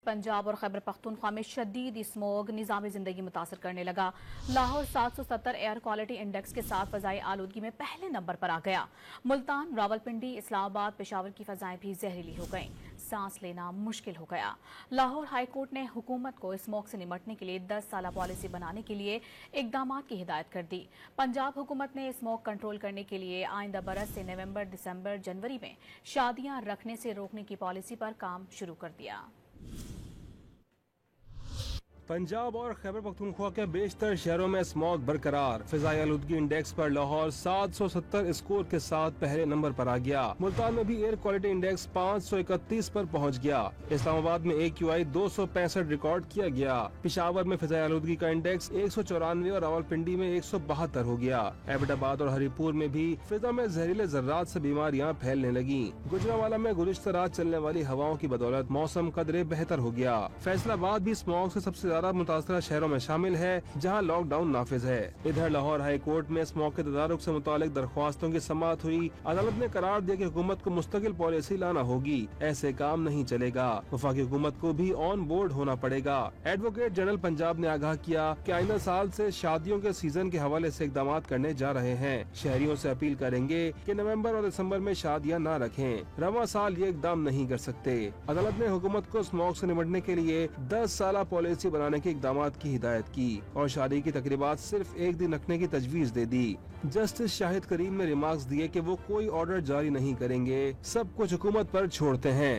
पंजाब और खैबर पख्तूनख्वा में शदीद स्मोग निज़ाम ज़िंदगी मुतासर करने लगा। लाहौर 770 एयर क्वालिटी इंडेक्स के साथ फ़ज़ाई आलूदगी में पहले नंबर पर आ गया। मुल्तान, रावलपिंडी, इस्लामाबाद, पेशावर की फ़ज़ाएं भी जहरीली हो गईं। सांस लेना मुश्किल हो गया। लाहौर हाई कोर्ट ने हुकूमत को स्मोग से निमटने के लिए 10 साला पॉलिसी बनाने के लिए इकदाम की हिदायत कर दी। पंजाब हुकूमत ने स्मोग कंट्रोल करने के लिए आइंदा बरस से नवंबर, दिसंबर, जनवरी में शादियां रखने से रोकने की पॉलिसी पर काम शुरू कर दिया। पंजाब और खैबर पख्तूनख्वा के बेशतर शहरों में स्मॉग बरकरार। फिजाई आलूदगी इंडेक्स पर लाहौर 770 स्कोर के साथ पहले नंबर पर आ गया। मुल्तान में भी एयर क्वालिटी इंडेक्स 531 पर पहुंच गया। इस्लामाबाद में AQI 265 रिकॉर्ड किया गया। पेशावर में फिजाई आलूदगी का इंडेक्स 194 और रावलपिंडी में 172 हो गया। एबटाबाद और हरीपुर में भी फिजा में जहरीले जर्रात से बीमारियां फैलने लगी। गुजरांवाला में गुज़िश्ता रात चलने वाली हवाओं की बदौलत मौसम कदरे बेहतर हो गया। फैसलाबाद भी स्मॉग से सबसे ज्यादा मुतासरा शहरों में शामिल है, जहां लॉकडाउन नाफिज है। इधर लाहौर हाई कोर्ट में स्मॉग के तदारुक से मुतालिक दरख्वास्तों की समाअत हुई। अदालत ने करार दिया कि हुकूमत को मुस्तकिल पॉलिसी लाना होगी। ऐसे काम नहीं चलेगा। वफाकी हुकूमत को भी ऑन बोर्ड होना पड़ेगा। एडवोकेट जनरल पंजाब ने आगाह किया कि आइंदा साल से शादियों के सीजन के हवाले से इकदाम करने जा रहे हैं। शहरियों से अपील करेंगे कि नवंबर और दिसंबर में शादियां न रखें। रवां साल ये इकदाम नहीं कर सकते। अदालत ने हुकूमत को स्मॉग से निपटने के लिए 10 साला पॉलिसी बनाने के इकदाम की हिदायत की और शादी की तकरीबात सिर्फ एक दिन रखने की तजवीज दे दी। जस्टिस शाहिद करीम ने रिमार्क्स दिए कि वो कोई ऑर्डर जारी नहीं करेंगे, सब कुछ हुकूमत पर छोड़ते हैं।